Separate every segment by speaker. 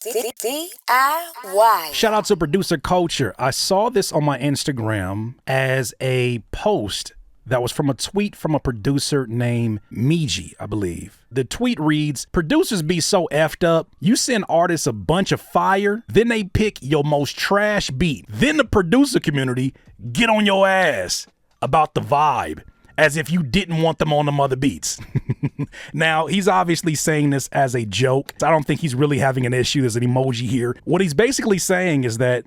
Speaker 1: DIY.
Speaker 2: Shout out to producer Culture. I saw this on my Instagram as a post that was from a tweet from a producer named Miji, I believe. The tweet reads, "Producers be so effed up. You send artists a bunch of fire, then they pick your most trash beat. Then the producer community get on your ass about the vibe, as if you didn't want them on them other beats." Now, he's obviously saying this as a joke. I don't think he's really having an issue. There's an emoji here. What he's basically saying is that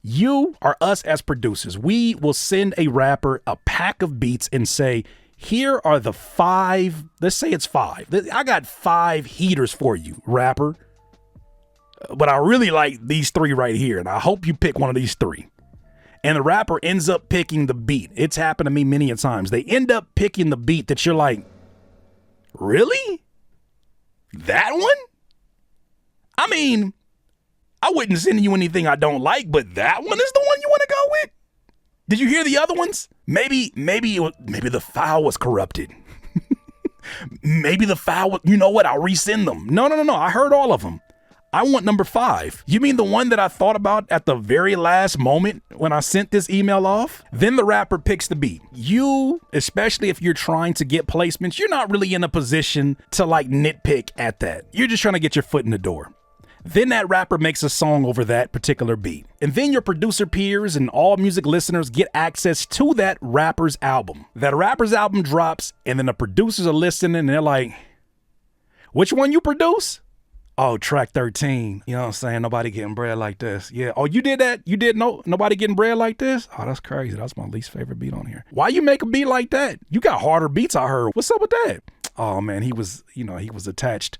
Speaker 2: you are us as producers. We will send a rapper a pack of beats and say, here are the 5, let's say it's 5. I got 5 heaters for you, rapper. But I really like these 3 right here, and I hope you pick one of these 3. And the rapper ends up picking the beat. It's happened to me many a times. They end up picking the beat that you're like, really? That one? I mean, I wouldn't send you anything I don't like, but that one is the one you want to go with? Did you hear the other ones? Maybe the file was corrupted. Maybe the file, you know what? I'll resend them. No. I heard all of them. I want number 5. You mean the one that I thought about at the very last moment when I sent this email off? Then the rapper picks the beat. You, especially if you're trying to get placements, you're not really in a position to like nitpick at that. You're just trying to get your foot in the door. Then that rapper makes a song over that particular beat. And then your producer peers and all music listeners get access to that rapper's album. That rapper's album drops, and then the producers are listening and they're like, which one you produce? Oh, track 13. You know what I'm saying? Nobody getting bread like this. Yeah. Oh, you did that? You did nobody getting bread like this? Oh, that's crazy. That's my least favorite beat on here. Why you make a beat like that? You got harder beats, I heard. What's up with that? Oh man, he was attached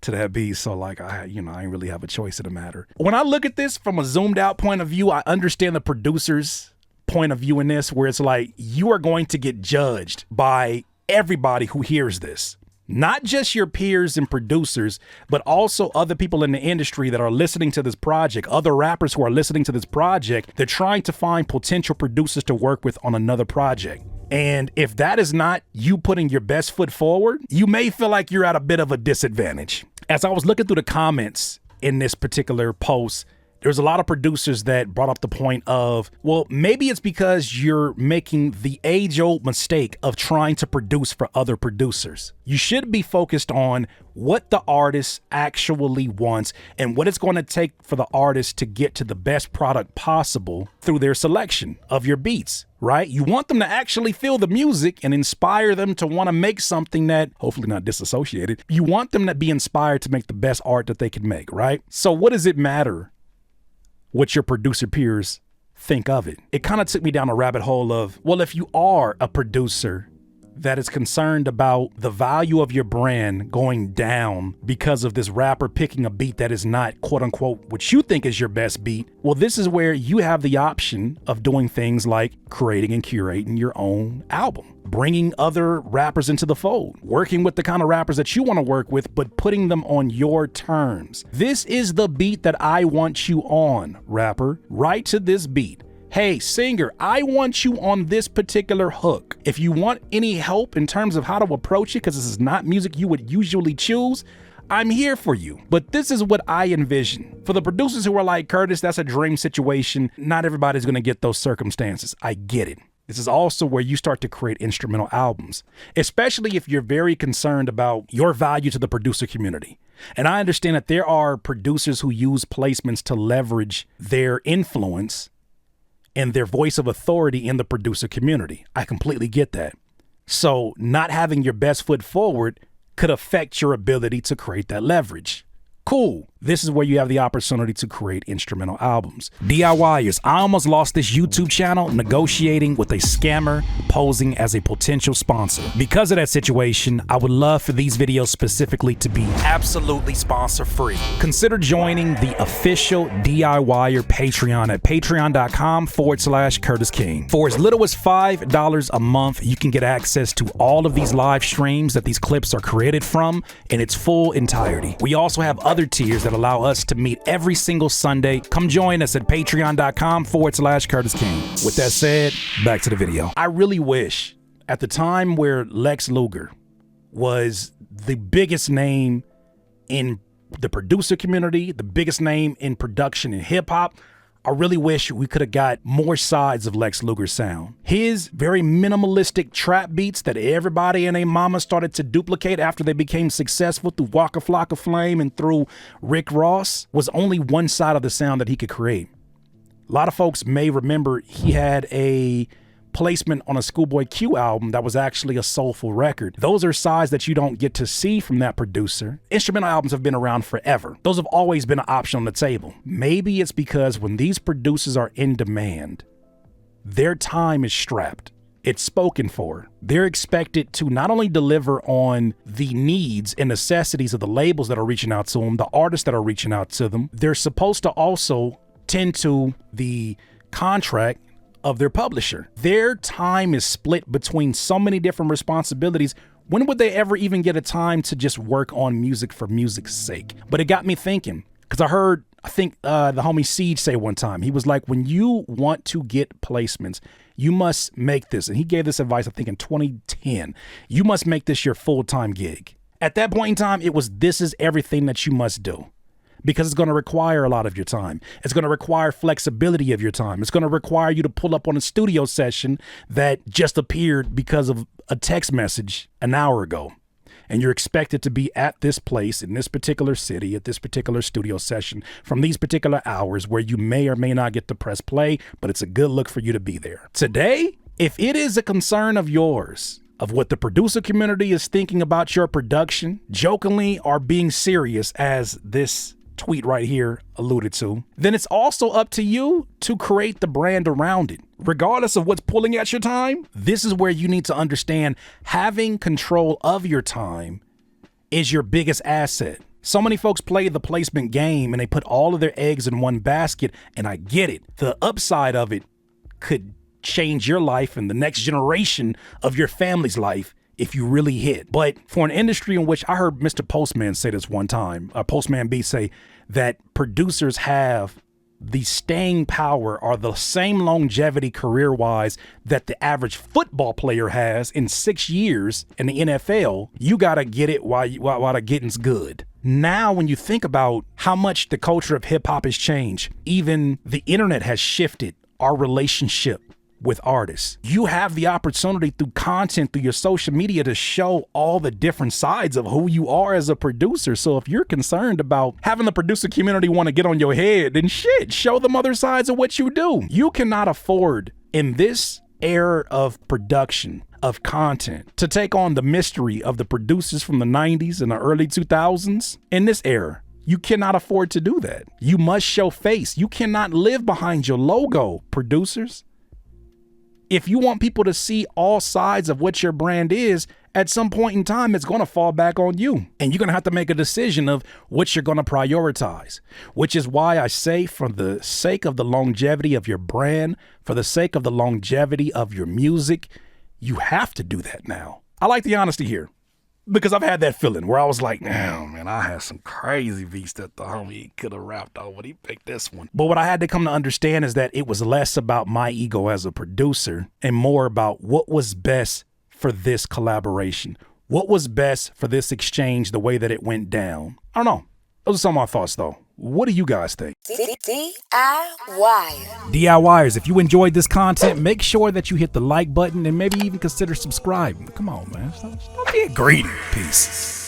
Speaker 2: to that beat. So like I ain't really have a choice in the matter. When I look at this from a zoomed out point of view, I understand the producer's point of view in this, where it's like you are going to get judged by everybody who hears this. Not just your peers and producers, but also other people in the industry that are listening to this project, other rappers who are listening to this project. They're trying to find potential producers to work with on another project. And if that is not you putting your best foot forward, you may feel like you're at a bit of a disadvantage. As I was looking through the comments in this particular post, there's a lot of producers that brought up the point of, well, maybe it's because you're making the age-old mistake of trying to produce for other producers. You should be focused on what the artist actually wants and what it's going to take for the artist to get to the best product possible through their selection of your beats, right? You want them to actually feel the music and inspire them to want to make something that, hopefully not disassociated, you want them to be inspired to make the best art that they can make, right? So what does it matter what your producer peers think of it? It kind of took me down a rabbit hole of, well, if you are a producer that is concerned about the value of your brand going down because of this rapper picking a beat that is not, quote unquote, what you think is your best beat, well, this is where you have the option of doing things like creating and curating your own album, bringing other rappers into the fold, working with the kind of rappers that you want to work with, but putting them on your terms. This is the beat that I want you on, rapper. Write to this beat. Hey, singer, I want you on this particular hook. If you want any help in terms of how to approach it, because this is not music you would usually choose, I'm here for you. But this is what I envision. For the producers who are like, Curtis, that's a dream situation. Not everybody's going to get those circumstances. I get it. This is also where you start to create instrumental albums, especially if you're very concerned about your value to the producer community. And I understand that there are producers who use placements to leverage their influence and their voice of authority in the producer community. I completely get that. So not having your best foot forward could affect your ability to create that leverage. Cool. This is where you have the opportunity to create instrumental albums. DIYers, I almost lost this YouTube channel negotiating with a scammer posing as a potential sponsor. Because of that situation, I would love for these videos specifically to be absolutely sponsor free. Consider joining the official DIYer Patreon at patreon.com/Curtis King. For as little as $5 a month, you can get access to all of these live streams that these clips are created from in its full entirety. We also have other tiers that allow us to meet every single Sunday. Come join us at patreon.com/Curtis King. With that said, back to the video. I really wish at the time where Lex Luger was the biggest name in the producer community, the biggest name in production in hip hop. I really wish we could have got more sides of Lex Luger's sound. His very minimalistic trap beats that everybody and their mama started to duplicate after they became successful through Waka Flocka Flame and through Rick Ross was only one side of the sound that he could create. A lot of folks may remember he had a placement on a Schoolboy Q album that was actually a soulful record. Those are sides that you don't get to see from that producer. Instrumental albums have been around forever. Those have always been an option on the table. Maybe it's because when these producers are in demand, their time is strapped. It's spoken for. They're expected to not only deliver on the needs and necessities of the labels that are reaching out to them, the artists that are reaching out to them, they're supposed to also tend to the contract of their publisher. Their time is split between so many different responsibilities. When would they ever even get a time to just work on music for music's sake? But it got me thinking, because I think the homie Siege say one time, he was like, when you want to get placements, you must make this. And he gave this advice, I think in 2010, you must make this your full-time gig. At that point in time, it was, this is everything that you must do. Because it's going to require a lot of your time. It's going to require flexibility of your time. It's going to require you to pull up on a studio session that just appeared because of a text message an hour ago. And you're expected to be at this place in this particular city, at this particular studio session from these particular hours where you may or may not get to press play, but it's a good look for you to be there. Today, if it is a concern of yours, of what the producer community is thinking about your production, jokingly or being serious as this tweet right here alluded to, then it's also up to you to create the brand around it. Regardless of what's pulling at your time, this is where you need to understand having control of your time is your biggest asset. So many folks play the placement game and they put all of their eggs in one basket, and I get it. The upside of it could change your life and the next generation of your family's life if you really hit. But for an industry in which I heard Mr. Postman say this one time, Postman B say that producers have the staying power or the same longevity career-wise that the average football player has in 6 years in the NFL. You gotta get it while the getting's good. Now, when you think about how much the culture of hip hop has changed, even the internet has shifted our relationship with artists. You have the opportunity through content, through your social media, to show all the different sides of who you are as a producer. So if you're concerned about having the producer community want to get on your head, then shit, show them other sides of what you do. You cannot afford, in this era of production, of content, to take on the mystery of the producers from the 90s and the early 2000s. In this era, you cannot afford to do that. You must show face. You cannot live behind your logo, producers. If you want people to see all sides of what your brand is, at some point in time, it's going to fall back on you. And you're going to have to make a decision of what you're going to prioritize, which is why I say, for the sake of the longevity of your brand, for the sake of the longevity of your music, you have to do that now. I like the honesty here, because I've had that feeling where I was like, oh man, I had some crazy beats that the homie could have rapped on when he picked this one. But what I had to come to understand is that it was less about my ego as a producer and more about what was best for this collaboration. What was best for this exchange, the way that it went down. I don't know. Those are some of my thoughts though. What do you guys think? DIY. DIYers, if you enjoyed this content, make sure that you hit the like button and maybe even consider subscribing. Come on, man. Stop being greedy. Peace.